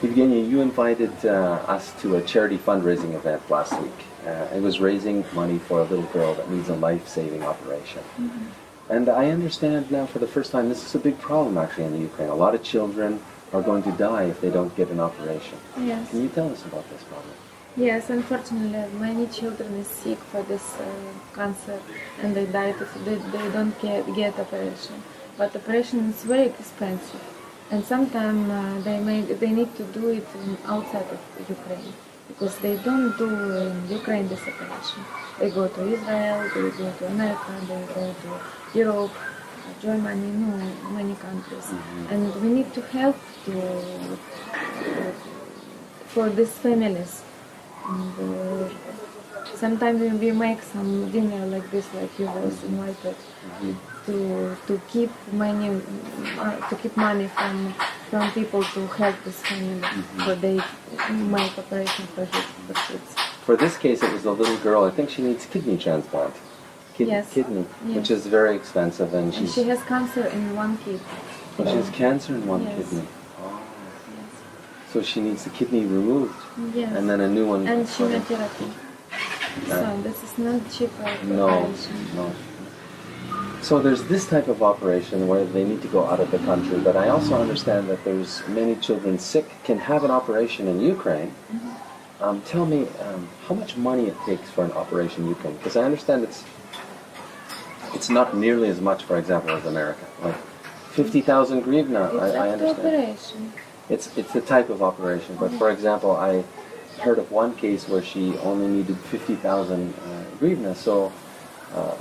Yevgenia, you invited us to a charity fundraising event last week. It was raising money for a little girl that needs a life-saving operation. And I understand now for the first time this is a big problem actually in the Ukraine. A lot of children are going to die if they don't get an operation. Yes. Can you tell us about this problem? Yes, unfortunately, many children is sick for this cancer, and they die if they don't get operation. But operation is very expensive, and sometimes they need to do it outside of Ukraine because they don't do in Ukraine this operation. They go to Israel, they go to America, they go to Europe, Germany, many countries, and we need to help for these families. And, sometimes we make some dinner like this, like you was invited, to keep money from people to help this family, so they make operation for kids. For this case, it was a little girl. I think she needs kidney transplant. Yes. Kidney, Yes. which is very expensive, and She has cancer in one kidney. she has cancer in one Yes. kidney. Oh. Yes. So she needs the kidney removed, Yes. and then a new one. And chemotherapy. So this is not cheaper No, operation. no. So there's this type of operation where they need to go out of the country, but I also understand that there's many children sick can have an operation in Ukraine. Tell me how much money it takes for an operation in Ukraine, because I understand it's not nearly as much, for example, as America. Like 50,000 hryvnia, I understand. Operation. It's the type of operation, but for example, I heard of one case where she only needed 50,000 hryvnia, so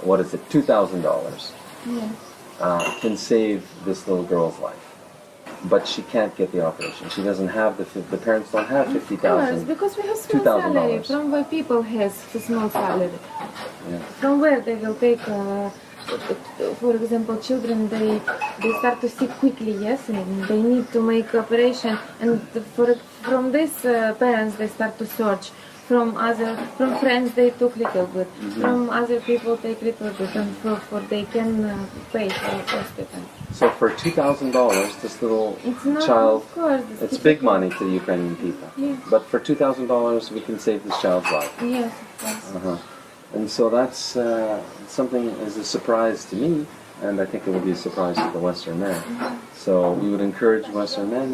what is it, $2,000 Yes. can save this little girl's life. But she can't get the operation. She doesn't have the parents don't have Yes, 50,000. because we have small $2,000. salary. From where people has small salary. Yeah. From where they will take, for example, children, they start to sick quickly, yes, and they need to make operation. And from these parents, they start to search. From friends, they took little bit. From other people, take little bit, and for they can pay for hospital. So for $2,000, this little It's not, child, of course, it's big money to the Ukrainian people. Yes. But for $2,000, we can save this child's life. Yes, of course. And so that's something is a surprise to me, and I think it will be a surprise to the Western men. So we would encourage Western men,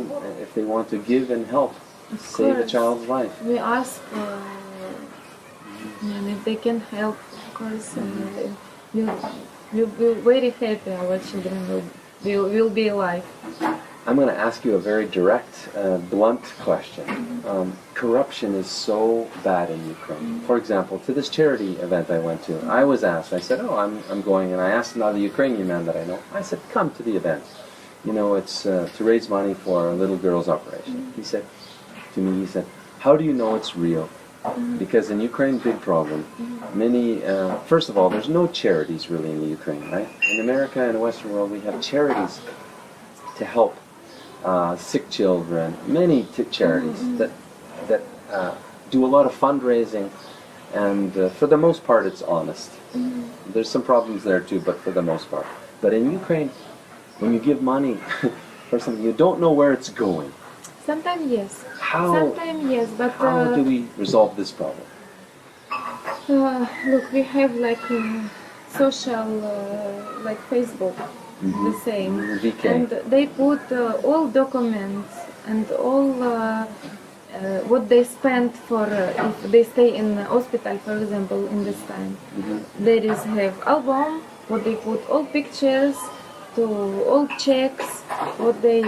if they want to give and help, save a course. child's life. We ask and if they can help, of course, we'll be very happy our children will be alive. I'm going to ask you a very direct, blunt question. Corruption is so bad in Ukraine. For example, to this charity event I went to, I was asked, I said, I'm going, and I asked another Ukrainian man that I know, I said, come to the event. You know, it's to raise money for a little girl's operation. He said to me, he said, how do you know it's real? Because in Ukraine, big problem. Many, first of all, there's no charities really in the Ukraine, right? In America and the Western world, we have charities to help sick children, many charities that do a lot of fundraising, and for the most part it's honest. There's some problems there too, but for the most part. But in Ukraine, when you give money for something, you don't know where it's going. Sometimes yes. How, Sometimes yes, but how do we resolve this problem? look, we have like social, like Facebook, the same, VK. and they put all documents and all what they spend for if they stay in the hospital, for example, in this time. There is have album, what they put all pictures, to all checks, what they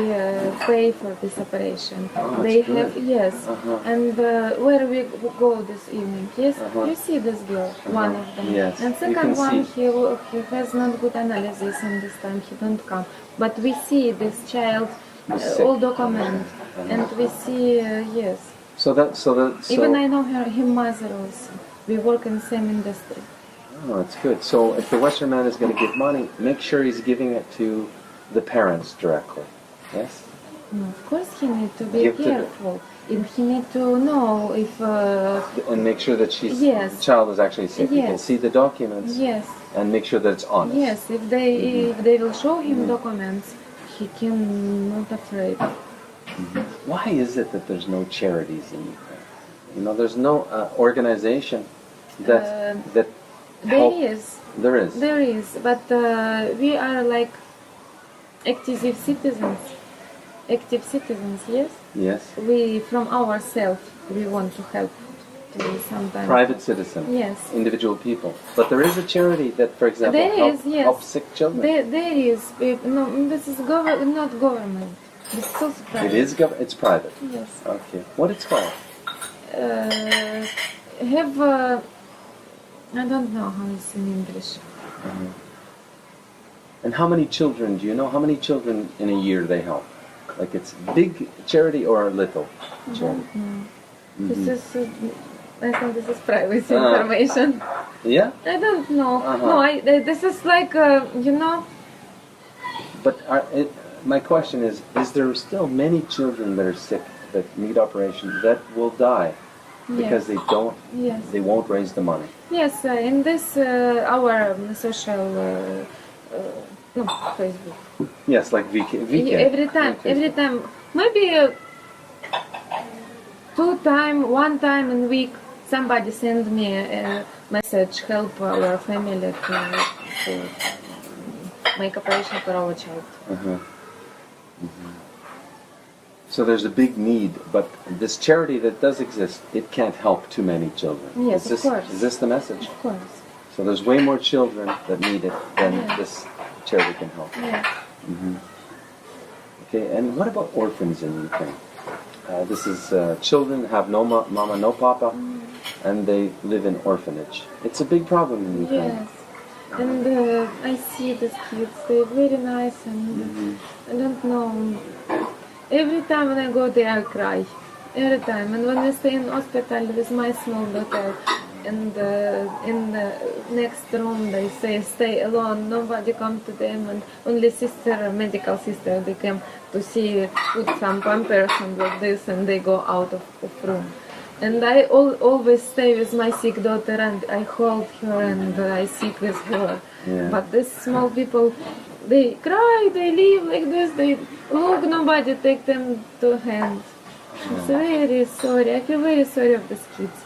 pay for this operation. Oh, they that's have good. yes, and where we go this evening. Yes, you see this girl, one of them. Yes, And you second can one, see. he has not good analysis, and this time he don't come. But we see this child, all document, and we see yes. Even I know him mother also. We work in the same industry. Oh, that's good. So if the Western man is going to give money, make sure he's giving it to the parents directly. Yes? No, of course he need to be Give to the- careful. And he need to know if And make sure that the Yes. child is actually sick. You can Yes. see the documents yes, and make sure that it's honest. yes. If they will show him documents, he can not afraid. Why is it that there's no charities in Ukraine? You know, there's no organization that There help. is. There is. There is, but we are like active citizens. Active citizens, yes. Yes. We, from ourselves, we want to help to sometimes. Private citizens. Yes. Individual people. But there is a charity that, for example, There is, yes. helps sick children. There is. No, this is not government. This is also private. It is it's private. Yes. Okay. What it's called? Have I don't know how it's in English. And how many children, do you know how many children in a year they help? Like it's big charity or a little charity? This is, I think this is private information. Yeah? I don't know. Uh-huh. No, this is like, you know, But my question is there still many children that are sick, that need operation, that will die because yes. Yes. they won't raise the money? Yes, in this, our social, no, Facebook. Yes, like VK. Every time, maybe one time in week, somebody send me a message, help our family to make operation for our child. So there's a big need, but this charity that does exist, it can't help too many children. Yes, Is of course. Is this the message? Of course. So there's way more children that need it than Yes. this charity can help. Yes. Okay, and what about orphans in Ukraine? This is children have no mama, no papa, and they live in orphanage. It's a big problem in Ukraine. Yes. And I see these kids, they're very nice, and I don't know. Every time when I go there, I cry. Every time. And when we stay in hospital with my small daughter, and in the next room they say stay alone, nobody come to them, and only medical sister, they come to see, put some pampers and like this, and they go out of room. And I always stay with my sick daughter, and I hold her and I sit with her. Yeah. But these small people, they cry, they leave like this, they look, nobody take them to hand. I'm very sorry, I feel very sorry of these kids.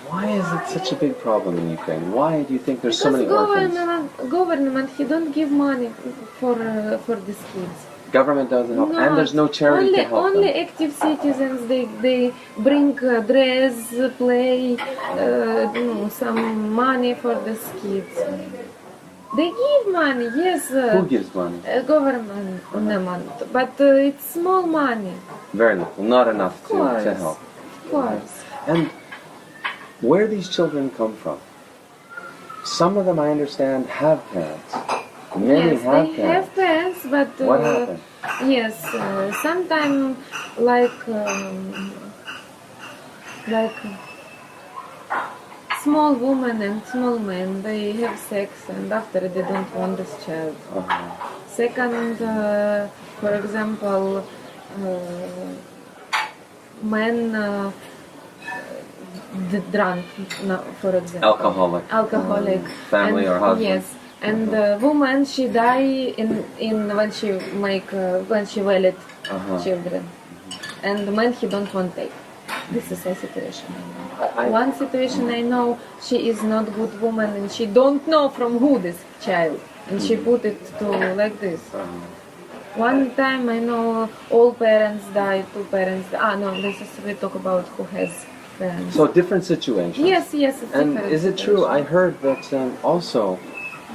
Why is it such a big problem in Ukraine? Why do you think there's so many orphans? Government, he don't give money for these kids. Government doesn't help, and there's no charity to help Only them. active citizens, they bring dress, play, some money for these kids. They give money, yes. Who gives money? Government, but it's small money. Very little, not enough to help. Of course. And where these children come from? Some of them, I understand, have parents. Many Yes, have they have parents, but What happened? yes, sometimes like small woman and small man, they have sex, and after they don't want this child. Second, for example, men drunk, for example. Alcoholic. Family And- or husband. Yes. And the woman, she die in when she valid children, and the man, he don't want take. This is a situation. One situation I know, she is not good woman, and she don't know from who this child, and she put it to like this. One time I know all parents die, two parents die. No, this is we talk about who has parents. So different situations. Yes, it's And different is it true? I situation. heard that also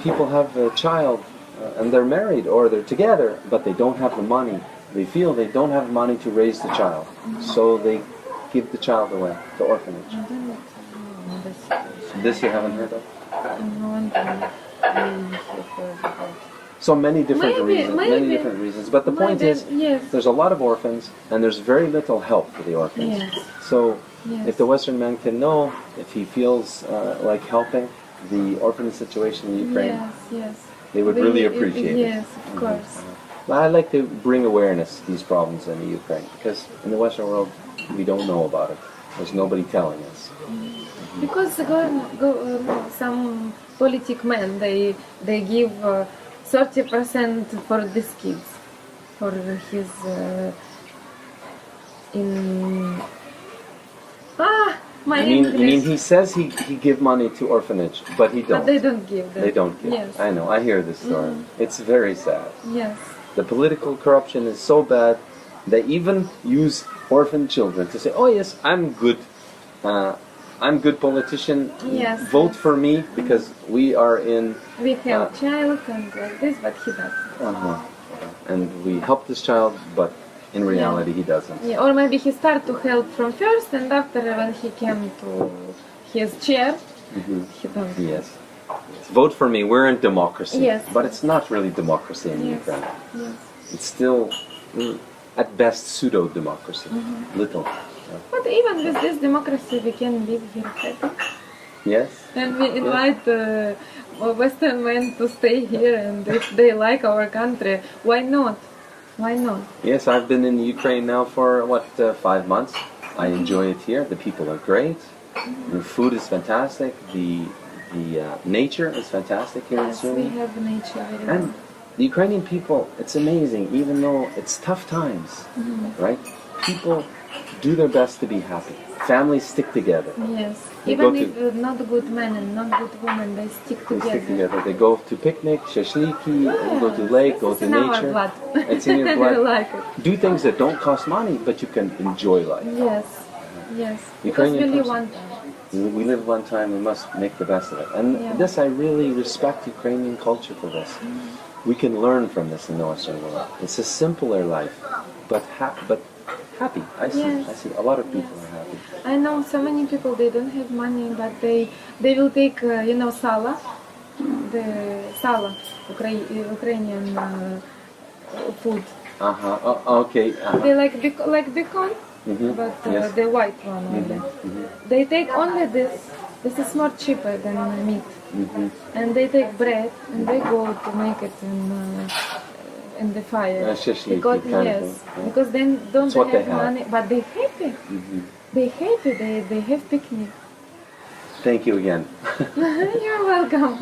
people have a child and they're married or they're together, but they don't have the money. They feel they don't have money to raise the child, so they give the child away to orphanage. I don't know this situation. This you haven't heard of? No one can really have heard about. So many different Maybe, reasons. Many maybe. different reasons. But the point Maybe, is, yes. there's a lot of orphans, and there's very little help for the orphans. Yes. So, Yes. if the Western man can know, if he feels like helping the orphanage situation in Ukraine, Yes. they would really appreciate it. Yes, of course. I like to bring awareness to these problems in the Ukraine, because in the Western world, we don't know about it. There's nobody telling us. Because some politic men, they give 30% for these kids, for his in my I mean, English. he says he give money to orphanage, but he don't. But they don't give them. They don't give. Yes. I know. I hear this story. It's very sad. Yes. The political corruption is so bad. They even use orphan children to say, "Oh yes, I'm good. I'm good politician. Yes. Vote for me because we are in." We have child and like this, but he doesn't. And we help this child, but in reality, he doesn't. Yeah, or maybe he start to help from first, and after when he came to his chair, he don't. Yes. Vote for me. We're in democracy. Yes. But it's not really democracy in Yes. Ukraine. Yes. It's still, at best, pseudo-democracy. Little. But even with this democracy, we can live here happy. Yes? And we invite Western men to stay here, and if they like our country, why not? Why not? Yes, I've been in Ukraine now for, 5 months. I enjoy it here. The people are great. The food is fantastic. The nature is fantastic here in Yes, we Syria. have nature very And well. the Ukrainian people, it's amazing, even though it's tough times, right? People do their best to be happy. Families stick together. Yes. They Even go if not good men and not good women, they stick They together. stick together. They go to picnic, shashliki, go to lake, go It's to in our nature. blood. It's in your We blood. like it. Do things that don't cost money, but you can enjoy life. Yes. Yes. Because Ukrainian we live person. one time. We live one time, we must make the best of it. And Yeah. this, I really respect Ukrainian culture for this. We can learn from this in the Western world. It's a simpler life, but happy. Yes. I see a lot of people are happy. I know so many people, they don't have money, but they will take, sala, the sala, Ukrainian food. Okay. They like bacon, but Yes. the white one only. They take only this. This is more cheaper than meat. And they take bread and they go to make it in the fire. Shashliki Because kind of yes, thing, yeah. because then don't It's what have they have. money, but they happy. They happy. They have picnic. Thank you again. You're welcome.